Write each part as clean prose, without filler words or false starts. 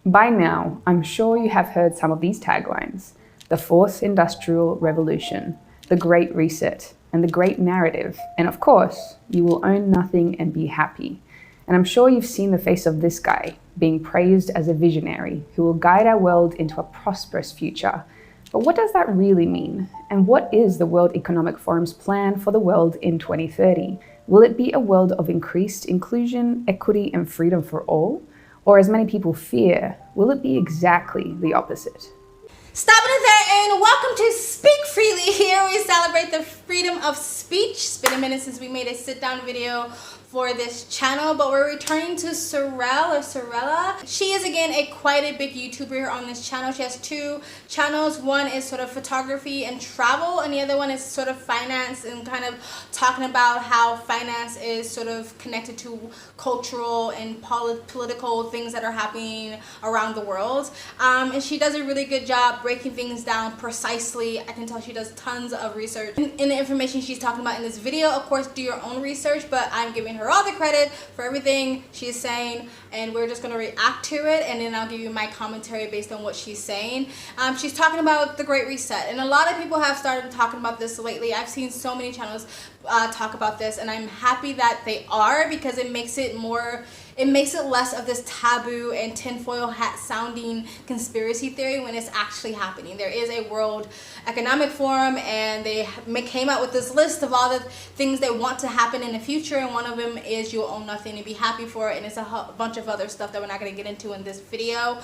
By now, I'm sure you have heard some of these taglines: the Fourth Industrial Revolution, the Great Reset, and the Great Narrative. And of course, you will own nothing and be happy. And I'm sure you've seen the face of this guy, being praised as a visionary who will guide our world into a prosperous future. But what does that really mean? And what is the World Economic Forum's plan for the world in 2030? Will it be a world of increased inclusion, equity, and freedom for all? Or, as many people fear, will it be exactly the opposite? Stop it there and welcome to Speak Freely. Here we celebrate the freedom of speech. It's been a minute since we made a sit-down video for this channel, but we're returning to Sorelle or Sorella. She is again quite a big YouTuber here on this channel. She has two channels. One is sort of photography and travel, and the other one is sort of finance and kind of talking about how finance is sort of connected to cultural and political things that are happening around the world. And she does a really good job breaking things down precisely. I can tell she does tons of research in the information she's talking about in this video. Of course, do your own research, but I'm giving her all the credit for everything she's saying, and we're just going to react to it, and then I'll give you my commentary based on what she's saying. She's talking about the Great Reset, and a lot of people have started talking about this lately. I've seen so many channels talk about this, and I'm happy that they are, because it makes it less of this taboo and tinfoil hat sounding conspiracy theory when it's actually happening. There is a World Economic Forum, and they came out with this list of all the things they want to happen in the future, and one of them is you'll own nothing and be happy for it, and it's a bunch of other stuff that we're not going to get into in this video.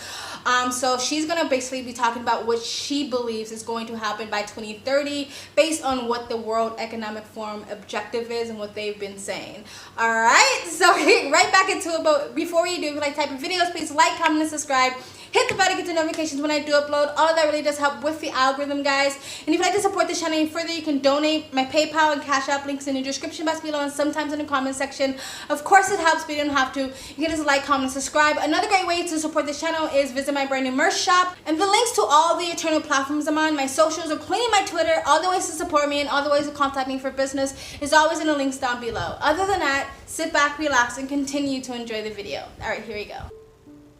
So she's going to basically be talking about what she believes is going to happen by 2030 based on what the World Economic Forum objective is and what they've been saying. Alright, so right back into it. But before you do, if you like type of videos, please like, comment, and subscribe. Hit the bell to get the notifications when I do upload. All of that really does help with the algorithm, guys. And if you'd like to support this channel any further, you can donate. My PayPal and Cash App links in the description box below and sometimes in the comment section. Of course it helps, but you don't have to. You can just like, comment, and subscribe. Another great way to support this channel is visit my brand new merch shop. And the links to all the eternal platforms I'm on, my socials, including my Twitter, all the ways to support me and all the ways to contact me for business is always in the links down below. Other than that, sit back, relax, and continue to enjoy the video. Alright, here we go.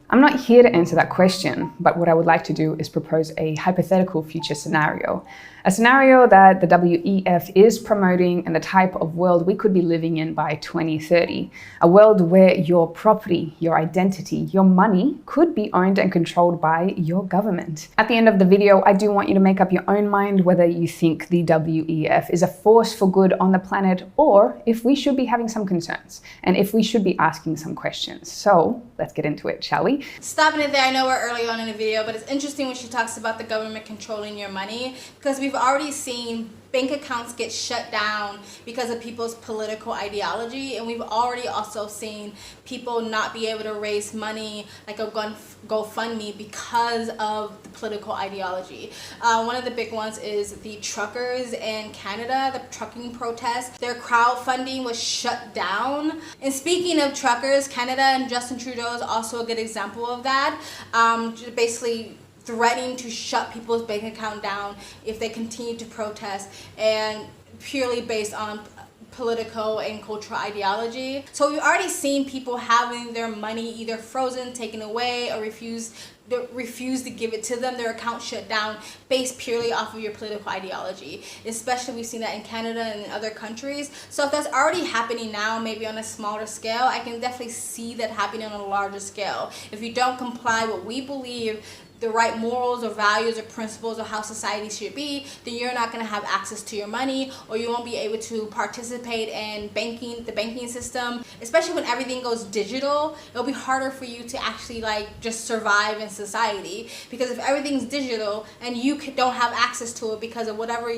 I'm not here to answer that question, but what I would like to do is propose a hypothetical future scenario. A scenario that the WEF is promoting and the type of world we could be living in by 2030. A world where your property, your identity, your money could be owned and controlled by your government. At the end of the video, I do want you to make up your own mind whether you think the WEF is a force for good on the planet, or if we should be having some concerns and if we should be asking some questions. So let's get into it, shall we? Stopping it there, I know we're early on in the video, but it's interesting when she talks about the government controlling your money, because we've already seen bank accounts get shut down because of people's political ideology, and we've already also seen people not be able to raise money like a GoFundMe because of the political ideology. One of the big ones is the truckers in Canada, the trucking protests. Their crowdfunding was shut down. And speaking of truckers, Canada and Justin Trudeau is also a good example of that. Basically threatening to shut people's bank account down if they continue to protest, and purely based on political and cultural ideology. So we've already seen people having their money either frozen, taken away, or refuse to give it to them, their account shut down based purely off of your political ideology. Especially we've seen that in Canada and in other countries. So if that's already happening now, maybe on a smaller scale, I can definitely see that happening on a larger scale. If you don't comply what we believe the right morals or values or principles of how society should be, then you're not going to have access to your money, or you won't be able to participate in the banking system. Especially when everything goes digital, it'll be harder for you to actually just survive in society, because if everything's digital and you don't have access to it because of whatever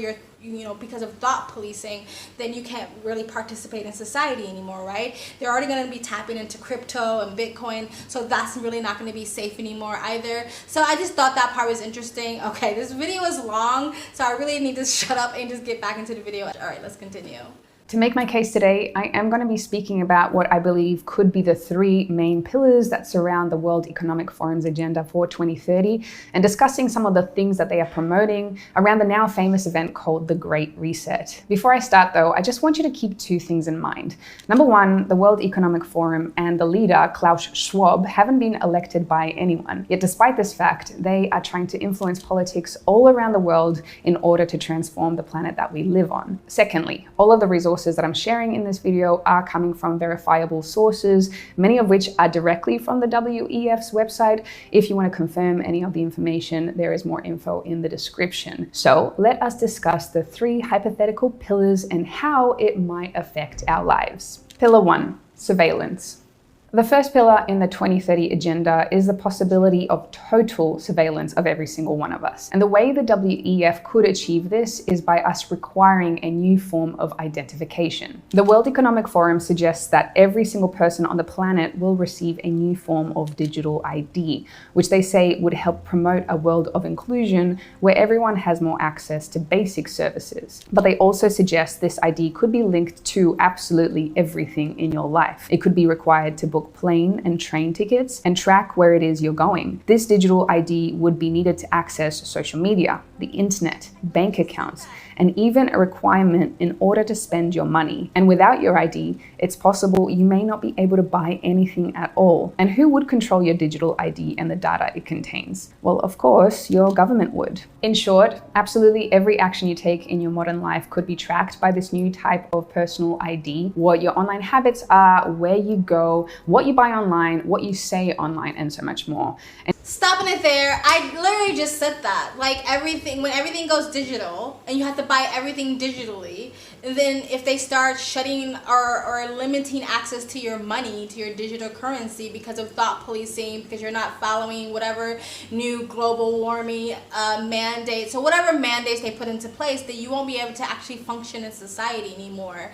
because of thought policing, then you can't really participate in society anymore, right? They're already going to be tapping into crypto and Bitcoin, so that's really not going to be safe anymore either. So I just thought that part was interesting. Okay, this video is long, so I really need to shut up and just get back into the video. All right, let's continue. To make my case today, I am going to be speaking about what I believe could be the three main pillars that surround the World Economic Forum's agenda for 2030 and discussing some of the things that they are promoting around the now famous event called the Great Reset. Before I start though, I just want you to keep two things in mind. Number one, the World Economic Forum and the leader, Klaus Schwab, haven't been elected by anyone. Yet despite this fact, they are trying to influence politics all around the world in order to transform the planet that we live on. Secondly, all of the resources that I'm sharing in this video are coming from verifiable sources, many of which are directly from the WEF's website. If you want to confirm any of the information, there is more info in the description. So let us discuss the three hypothetical pillars and how it might affect our lives. Pillar 1, surveillance. The first pillar in the 2030 agenda is the possibility of total surveillance of every single one of us. And the way the WEF could achieve this is by us requiring a new form of identification. The World Economic Forum suggests that every single person on the planet will receive a new form of digital ID, which they say would help promote a world of inclusion where everyone has more access to basic services. But they also suggest this ID could be linked to absolutely everything in your life. It could be required to book plane and train tickets and track where it is you're going. This digital ID would be needed to access social media, the internet, bank accounts, and even a requirement in order to spend your money. And without your ID, it's possible you may not be able to buy anything at all. And who would control your digital ID and the data it contains? Well, of course, your government would. In short, absolutely every action you take in your modern life could be tracked by this new type of personal ID. What your online habits are, where you go, what you buy online, what you say online, and so much more. And stopping it there, I literally just said that. Like when everything goes digital and you have to buy everything digitally, and then if they start shutting or limiting access to your money, to your digital currency because of thought policing, because you're not following whatever new global warming mandates or whatever mandates they put into place, that you won't be able to actually function in society anymore.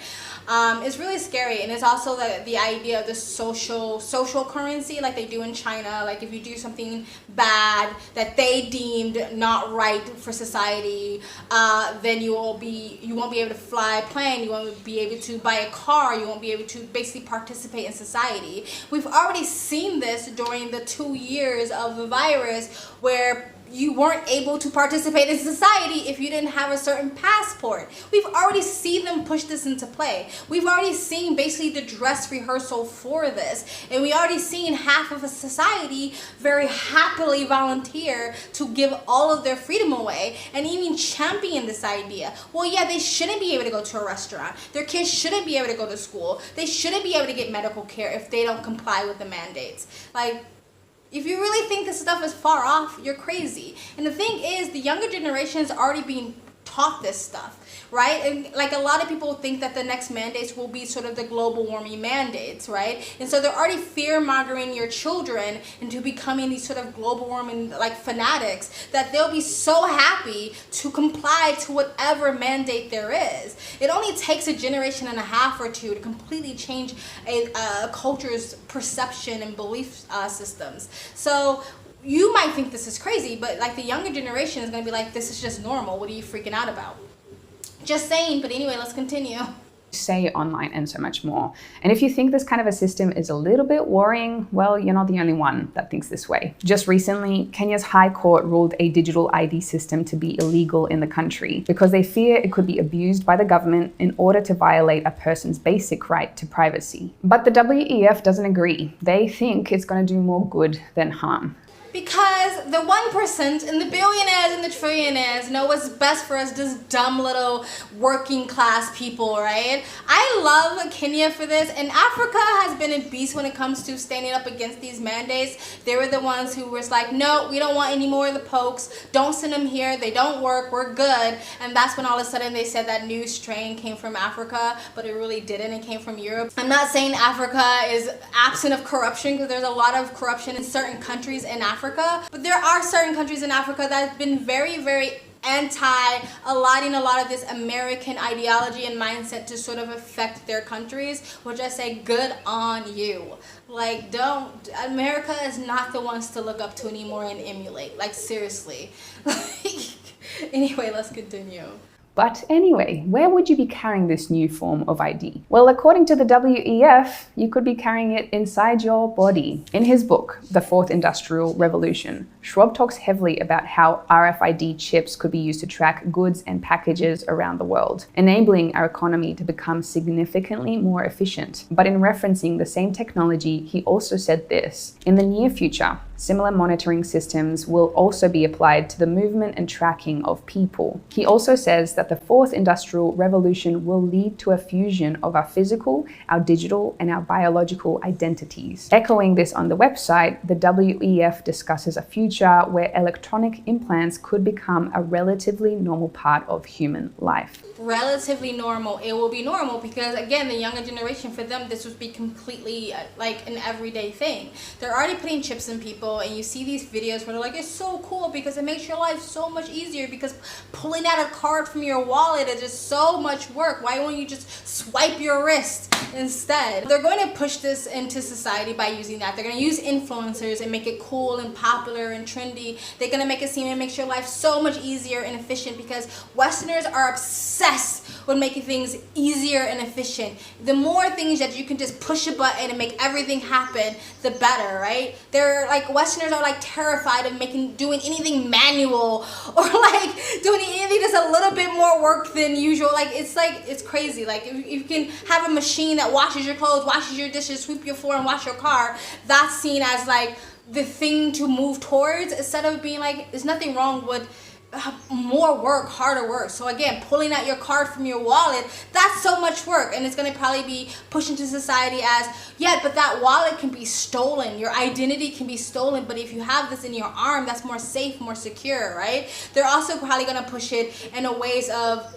It's really scary. And it's also the idea of the social currency like they do in China. Like if you do something bad that they deemed not right for society, then you won't be able to fly a plane, you won't be able to buy a car, you won't be able to basically participate in society. We've already seen this during the 2 years of the virus where you weren't able to participate in society if you didn't have a certain passport. We've already seen them push this into play. We've already seen basically the dress rehearsal for this. And we already seen half of a society very happily volunteer to give all of their freedom away and even champion this idea. Well, yeah, they shouldn't be able to go to a restaurant. Their kids shouldn't be able to go to school. They shouldn't be able to get medical care if they don't comply with the mandates. Like, if you really think this stuff is far off, you're crazy. And the thing is, the younger generation is already being taught this stuff, right? And like a lot of people think that the next mandates will be sort of the global warming mandates, right? And so they're already fear-mongering your children into becoming these sort of global warming like fanatics that they'll be so happy to comply to whatever mandate there is. It only takes a generation and a half or two to completely change a culture's perception and belief systems. So you might think this is crazy, but like the younger generation is going to be like, this is just normal. What are you freaking out about? Just saying. But anyway, let's continue. Say online and so much more. And if you think this kind of a system is a little bit worrying, well, you're not the only one that thinks this way. Just recently, Kenya's High Court ruled a digital ID system to be illegal in the country because they fear it could be abused by the government in order to violate a person's basic right to privacy. But the WEF doesn't agree. They think it's going to do more good than harm. Because the 1% and the billionaires and the trillionaires know what's best for us, just dumb little working class people, right? I love Kenya for this, and Africa has been a beast when it comes to standing up against these mandates. They were the ones who was like, no, we don't want any more of the pokes. Don't send them here. They don't work. We're good. And that's when all of a sudden they said that new strain came from Africa, but it really didn't. It came from Europe. I'm not saying Africa is absent of corruption, because there's a lot of corruption in certain countries in Africa. But there are certain countries in Africa that have been very, very allowing a lot of this American ideology and mindset to sort of affect their countries, which I say good on you. Like, America is not the ones to look up to anymore and emulate. Like, seriously. Anyway, let's continue. But anyway, where would you be carrying this new form of ID? Well, according to the WEF, you could be carrying it inside your body. In his book, The Fourth Industrial Revolution, Schwab talks heavily about how RFID chips could be used to track goods and packages around the world, enabling our economy to become significantly more efficient. But in referencing the same technology, he also said this: in the near future, similar monitoring systems will also be applied to the movement and tracking of people. He also says that the fourth industrial revolution will lead to a fusion of our physical, our digital, and our biological identities. Echoing this on the website, the WEF discusses a future where electronic implants could become a relatively normal part of human life. Relatively normal. It will be normal because, again, the younger generation, for them, this would be completely like an everyday thing. They're already putting chips in people, and you see these videos where they're like, it's so cool because it makes your life so much easier, because pulling out a card from your wallet is just so much work. Why won't you just swipe your wrist instead? They're going to push this into society by using that. They're going to use influencers and make it cool and popular and trendy. They're going to make it seem it makes your life so much easier and efficient, because Westerners are obsessed with making things easier and efficient. The more things that you can just push a button and make everything happen, the better, right? They're like, Westerners are like terrified of doing anything manual, or like doing anything that's a little bit more work than usual. It's crazy. Like if you can have a machine that washes your clothes, washes your dishes, sweep your floor, and wash your car, that's seen as like the thing to move towards, instead of being like, there's nothing wrong with more work, harder work. So again, pulling out your card from your wallet, that's so much work, and it's going to probably be pushed into society as, yeah, but that wallet can be stolen, your identity can be stolen, but if you have this in your arm, that's more safe, more secure, right? They're also probably going to push it in a ways of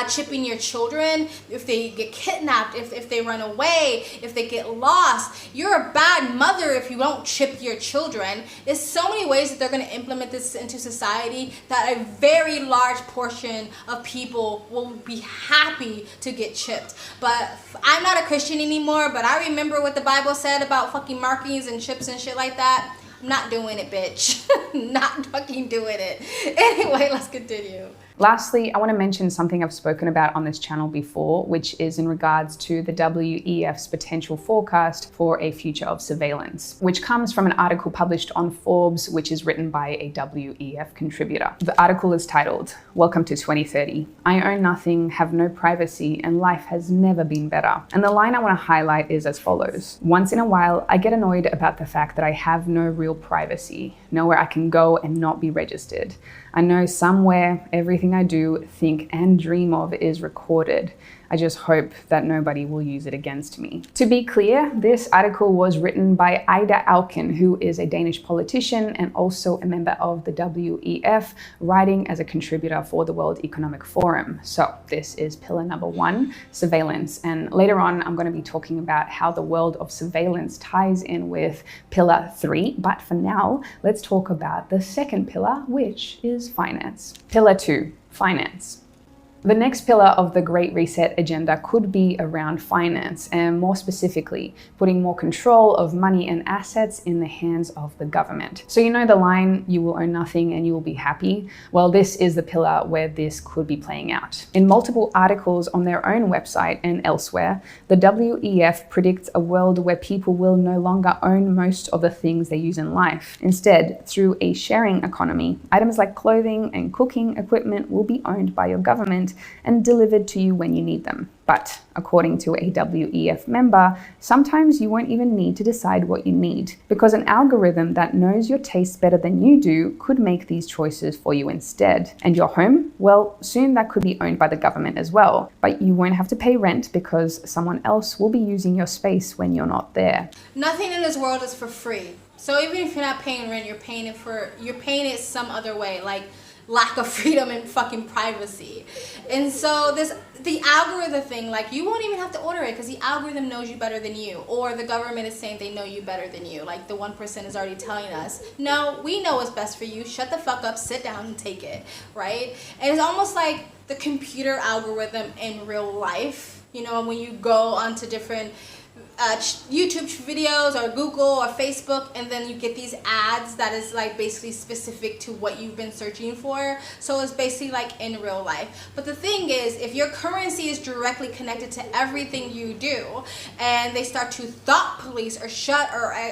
chipping your children if they get kidnapped, if they run away, if they get lost. You're a bad mother if you don't chip your children. There's so many ways that they're going to implement this into society that a very large portion of people will be happy to get chipped. But I'm not a Christian anymore, but I remember what the Bible said about fucking markings and chips and shit like that. I'm not doing it, bitch. Not fucking doing it. Anyway, let's continue. Lastly, I want to mention something I've spoken about on this channel before, which is in regards to the WEF's potential forecast for a future of surveillance, which comes from an article published on Forbes, which is written by a WEF contributor. The article is titled, "Welcome to 2030. I own nothing, have no privacy, and life has never been better." And the line I want to highlight is as follows: "Once in a while, I get annoyed about the fact that I have no real privacy, nowhere I can go and not be registered. I know somewhere everything I do, think, and dream of is recorded. I just hope that nobody will use it against me." To be clear, this article was written by Ida Auken, who is a Danish politician and also a member of the WEF, writing as a contributor for the World Economic Forum. So this is pillar number 1, surveillance. And later on, I'm going to be talking about how the world of surveillance ties in with pillar 3. But for now, let's talk about the second pillar, which is finance. Pillar 2, finance. The next pillar of the Great Reset agenda could be around finance, and more specifically, putting more control of money and assets in the hands of the government. So you know the line, "You will own nothing and you will be happy"? Well, this is the pillar where this could be playing out. In multiple articles on their own website and elsewhere, the WEF predicts a world where people will no longer own most of the things they use in life. Instead, through a sharing economy, items like clothing and cooking equipment will be owned by your government and delivered to you when you need them. But according to a WEF member, sometimes you won't even need to decide what you need, because an algorithm that knows your tastes better than you do could make these choices for you instead. And your home? Well, soon that could be owned by the government as well, but you won't have to pay rent because someone else will be using your space when you're not there. Nothing in this world is for free. So even if you're not paying rent, you're paying it some other way, like lack of freedom and fucking privacy. And so the algorithm thing, like, you won't even have to order it because the algorithm knows you better than you, or the government is saying they know you better than you. Like the 1% is already telling us, no, we know what's best for you. Shut the fuck up, sit down and take it, right? And it's almost like the computer algorithm in real life. You know, when you go onto different YouTube videos or Google or Facebook, and then you get these ads that is like basically specific to what you've been searching for. So it's basically like in real life. But the thing is, if your currency is directly connected to everything you do, and they start to thought police or shut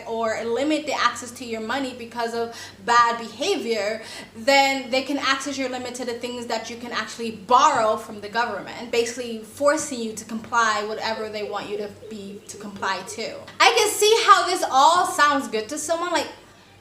or limit the access to your money because of bad behavior, then they can access your limit to the things that you can actually borrow from the government, basically forcing you to comply whatever they want you to comply to. I can see how this all sounds good to someone. Like,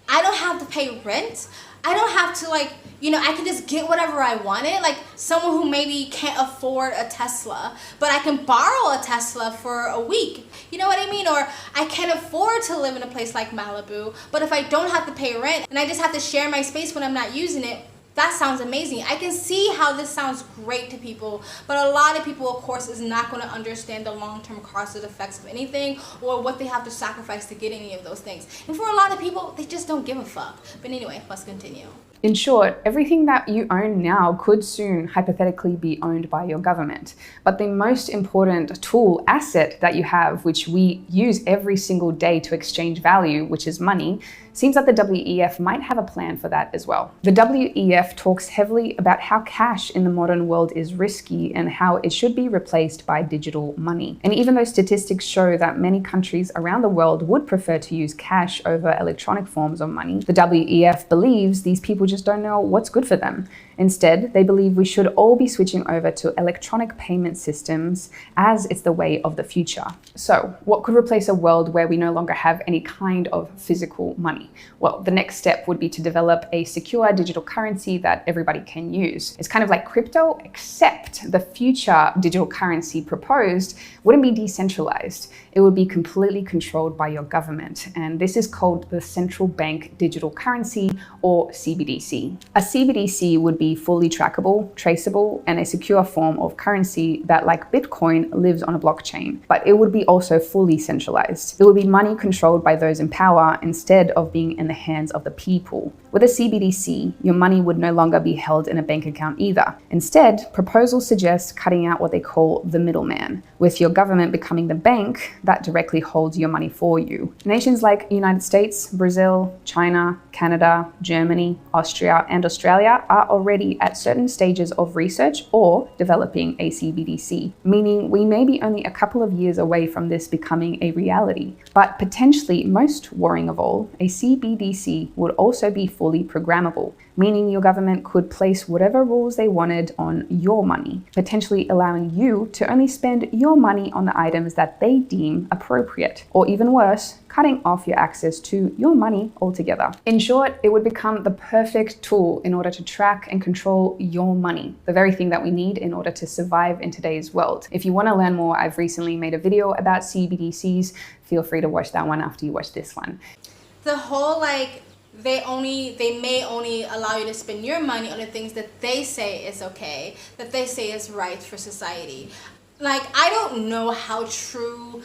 I don't have to pay rent. I don't have to, like, you know, I can just get whatever I wanted. Like someone who maybe can't afford a Tesla, but I can borrow a Tesla for a week. You know what I mean? Or I can't afford to live in a place like Malibu, but if I don't have to pay rent and I just have to share my space when I'm not using it, that sounds amazing. I can see how this sounds great to people, but a lot of people, of course, is not going to understand the long-term cost effects of anything or what they have to sacrifice to get any of those things. And for a lot of people, they just don't give a fuck. But anyway, let's continue. In short, everything that you own now could soon hypothetically be owned by your government. But the most important tool, asset that you have, which we use every single day to exchange value, which is money, seems that the WEF might have a plan for that as well. The WEF talks heavily about how cash in the modern world is risky and how it should be replaced by digital money. And even though statistics show that many countries around the world would prefer to use cash over electronic forms of money, the WEF believes these people just don't know what's good for them. Instead, they believe we should all be switching over to electronic payment systems as it's the way of the future. So, what could replace a world where we no longer have any kind of physical money? Well, the next step would be to develop a secure digital currency that everybody can use. It's kind of like crypto, except the future digital currency proposed wouldn't be decentralized. It would be completely controlled by your government. And this is called the central bank digital currency, or CBDC. A CBDC would be fully trackable, traceable, and a secure form of currency that, like Bitcoin, lives on a blockchain. But it would be also fully centralized. It would be money controlled by those in power instead of being in the hands of the people. With a CBDC, your money would no longer be held in a bank account either. Instead, proposals suggest cutting out what they call the middleman, with your government becoming the bank that directly holds your money for you. Nations like United States, Brazil, China, Canada, Germany, Austria, and Australia are already at certain stages of research or developing a CBDC, meaning we may be only a couple of years away from this becoming a reality. But potentially, most worrying of all, a CBDC would also be fully programmable, meaning your government could place whatever rules they wanted on your money, potentially allowing you to only spend your money on the items that they deem appropriate, or even worse, cutting off your access to your money altogether. In short, it would become the perfect tool in order to track and control your money, the very thing that we need in order to survive in today's world. If you want to learn more, I've recently made a video about CBDCs. Feel free to watch that one after you watch this one. The whole they may only allow you to spend your money on the things that they say is okay, that they say is right for society. Like, I don't know how true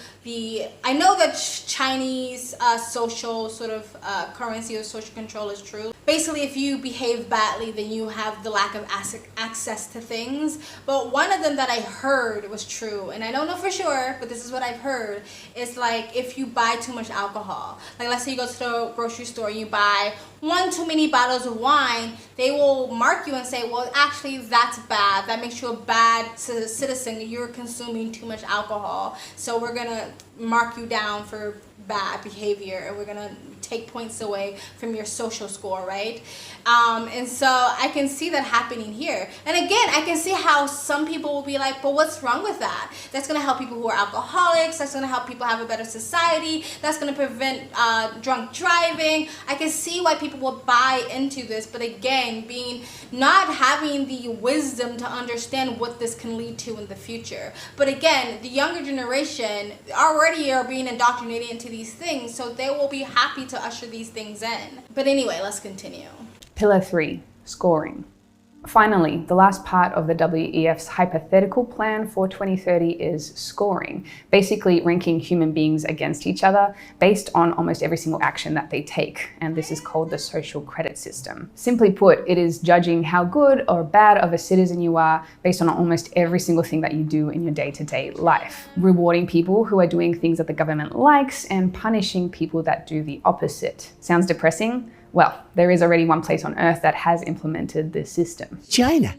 I know that Chinese social sort of currency or social control is true. Basically, if you behave badly, then you have the lack of access to things. But one of them that I heard was true, and I don't know for sure, but this is what I've heard, is like if you buy too much alcohol. Like, let's say you go to the grocery store and you buy one too many bottles of wine, they will mark you and say, well, actually, that's bad. That makes you a bad citizen. You're consuming too much alcohol. So we're going to mark you down for bad behavior, and we're going to take points away from your social score, right? And so I can see that happening here. And again, I can see how some people will be like, but what's wrong with that? That's going to help people who are alcoholics. That's going to help people have a better society. That's going to prevent drunk driving. I can see why people will buy into this. But again, not having the wisdom to understand what this can lead to in the future. But again, the younger generation already are being indoctrinated into these things, so they will be happy to usher these things in. But anyway, let's continue. Pillar 3, scoring. Finally, the last part of the WEF's hypothetical plan for 2030 is scoring, basically ranking human beings against each other based on almost every single action that they take, and this is called the social credit system. Simply put, it is judging how good or bad of a citizen you are based on almost every single thing that you do in your day-to-day life, rewarding people who are doing things that the government likes and punishing people that do the opposite. Sounds depressing? Well, there is already one place on Earth that has implemented this system. China.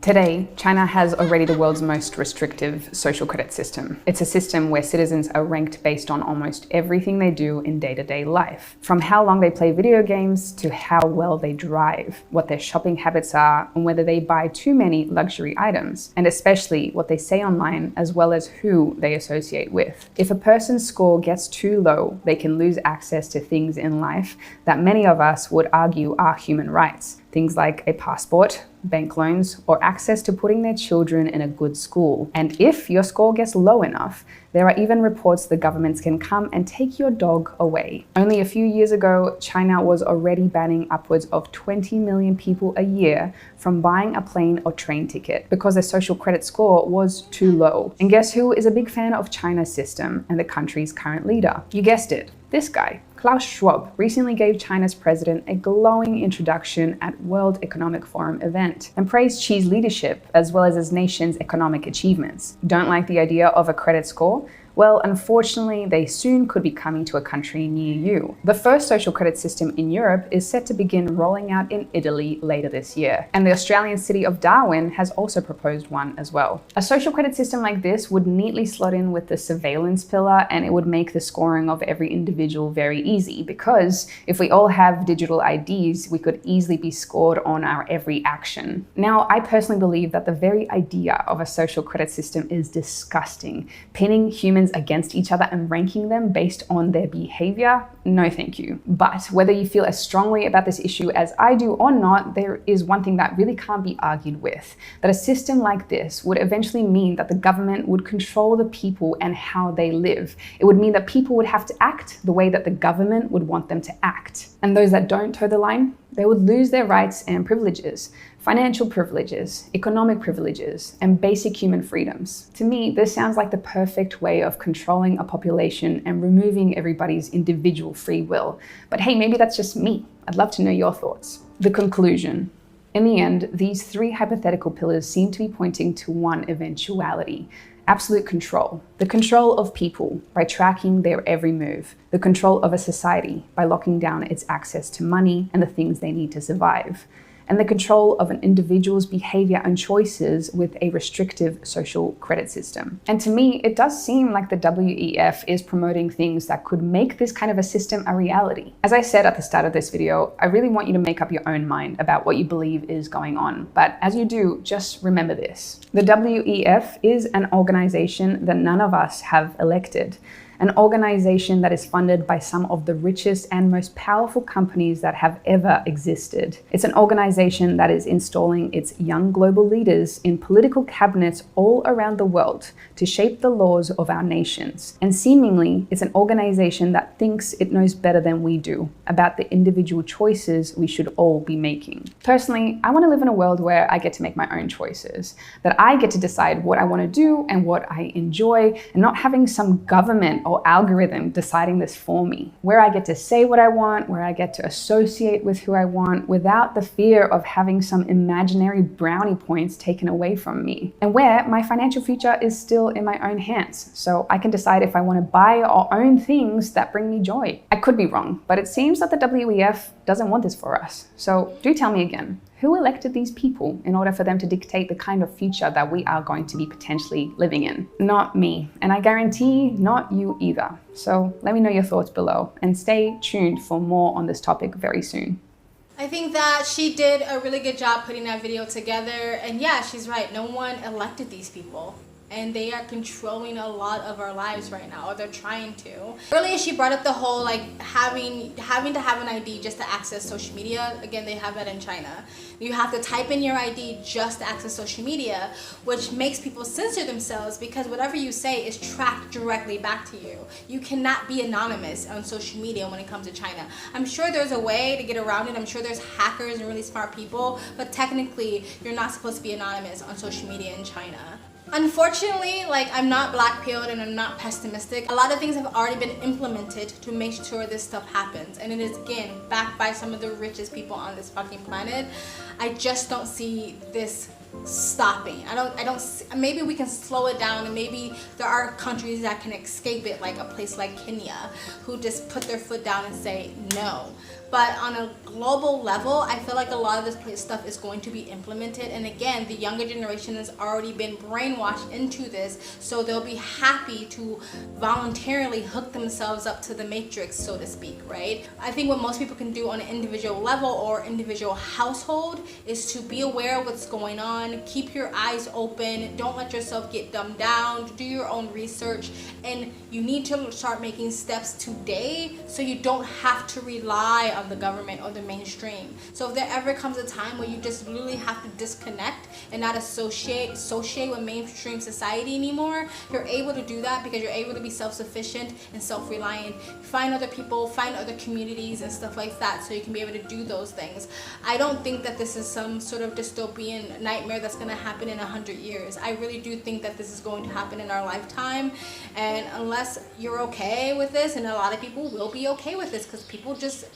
Today, China has already the world's most restrictive social credit system. It's a system where citizens are ranked based on almost everything they do in day-to-day life, from how long they play video games to how well they drive, what their shopping habits are, and whether they buy too many luxury items, and especially what they say online as well as who they associate with. If a person's score gets too low, they can lose access to things in life that many of us would argue are human rights. Things like a passport, bank loans, or access to putting their children in a good school. And if your score gets low enough, there are even reports the governments can come and take your dog away. Only a few years ago, China was already banning upwards of 20 million people a year from buying a plane or train ticket because their social credit score was too low. And guess who is a big fan of China's system and the country's current leader? You guessed it, this guy. Klaus Schwab recently gave China's president a glowing introduction at World Economic Forum event and praised Xi's leadership as well as his nation's economic achievements. Don't like the idea of a credit score? Well, unfortunately, they soon could be coming to a country near you. The first social credit system in Europe is set to begin rolling out in Italy later this year. And the Australian city of Darwin has also proposed one as well. A social credit system like this would neatly slot in with the surveillance pillar, and it would make the scoring of every individual very easy, because if we all have digital IDs, we could easily be scored on our every action. Now, I personally believe that the very idea of a social credit system is disgusting. Pinning humans against each other and ranking them based on their behavior? No, thank you. But whether you feel as strongly about this issue as I do or not, there is one thing that really can't be argued with, that a system like this would eventually mean that the government would control the people and how they live. It would mean that people would have to act the way that the government would want them to act. And those that don't toe the line, they would lose their rights and privileges, financial privileges, economic privileges, and basic human freedoms. To me, this sounds like the perfect way of controlling a population and removing everybody's individual free will. But hey, maybe that's just me. I'd love to know your thoughts. The conclusion. In the end, these three hypothetical pillars seem to be pointing to one eventuality: absolute control. The control of people by tracking their every move. The control of a society by locking down its access to money and the things they need to survive. And the control of an individual's behavior and choices with a restrictive social credit system. And to me, it does seem like the WEF is promoting things that could make this kind of a system a reality. As I said at the start of this video, I really want you to make up your own mind about what you believe is going on. But as you do, just remember this. The WEF is an organization that none of us have elected. An organization that is funded by some of the richest and most powerful companies that have ever existed. It's an organization that is installing its young global leaders in political cabinets all around the world to shape the laws of our nations. And seemingly, it's an organization that thinks it knows better than we do about the individual choices we should all be making. Personally, I want to live in a world where I get to make my own choices, that I get to decide what I want to do and what I enjoy, and not having some government or algorithm deciding this for me, where I get to say what I want, where I get to associate with who I want without the fear of having some imaginary brownie points taken away from me, and where my financial future is still in my own hands, so I can decide if I want to buy or own things that bring me joy. I could be wrong, but it seems that the WEF doesn't want this for us. So do tell me again, who elected these people in order for them to dictate the kind of future that we are going to be potentially living in? Not me, and I guarantee not you either. So let me know your thoughts below, and stay tuned for more on this topic very soon. I think that she did a really good job putting that video together, and yeah, she's right. No one elected these people. and they are controlling a lot of our lives right now, or they're trying to. Earlier she brought up the whole like having to have an ID just to access social media. Again, they have that in China. You have to type in your ID just to access social media, which makes people censor themselves because whatever you say is tracked directly back to you. You cannot be anonymous on social media when it comes to China. I'm sure there's a way to get around it. I'm sure there's hackers and really smart people, but technically you're not supposed to be anonymous on social media in China. Unfortunately, like, I'm not black-pilled and I'm not pessimistic. A lot of things have already been implemented to make sure this stuff happens, and it is, again, backed by some of the richest people on this fucking planet. I just don't see this stopping. I don't see, maybe we can slow it down, and maybe there are countries that can escape it, like a place like Kenya, who just put their foot down and say no. But on a global level, I feel like a lot of this stuff is going to be implemented. And again, the younger generation has already been brainwashed into this, so they'll be happy to voluntarily hook themselves up to the matrix, so to speak, right? I think what most people can do on an individual level or individual household is to be aware of what's going on, keep your eyes open, don't let yourself get dumbed down, do your own research, and you need to start making steps today so you don't have to rely on the government or the mainstream. So if there ever comes a time where you just really have to disconnect and not associate with mainstream society anymore, you're able to do that because you're able to be self-sufficient and self-reliant. Find other people, find other communities and stuff like that, so you can be able to do those things. I don't think that this is some sort of dystopian nightmare that's going to happen in 100 years. I really do think that this is going to happen in our lifetime, and unless you're okay with this, and a lot of people will be okay with this because people just,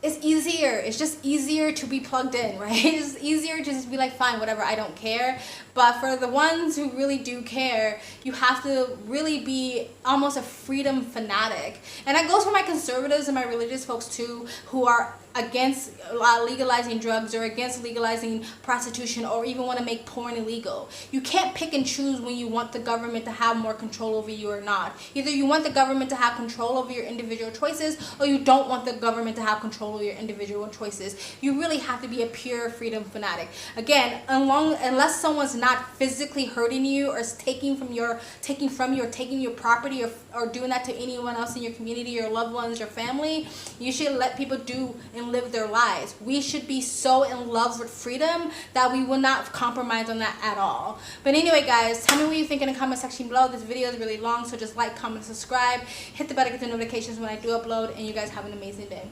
it's easier. It's just easier to be plugged in, right? It's easier to just be like, fine, whatever, I don't care. But for the ones who really do care, you have to really be almost a freedom fanatic. And that goes for my conservatives and my religious folks too, who are against legalizing drugs or against legalizing prostitution or even want to make porn illegal. You can't pick and choose when you want the government to have more control over you or not. Either you want the government to have control over your individual choices, or you don't want the government to have control over your individual choices. You really have to be a pure freedom fanatic. Again, unless someone's not physically hurting you or taking your property or doing that to anyone else in your community, your loved ones, your family, you should let people do and live their lives. We should be so in love with freedom that we will not compromise on that at all. But anyway, guys, tell me what you think in the comment section below. This video is really long, so just like, comment, subscribe, hit the bell to get the notifications when I do upload, and you guys have an amazing day.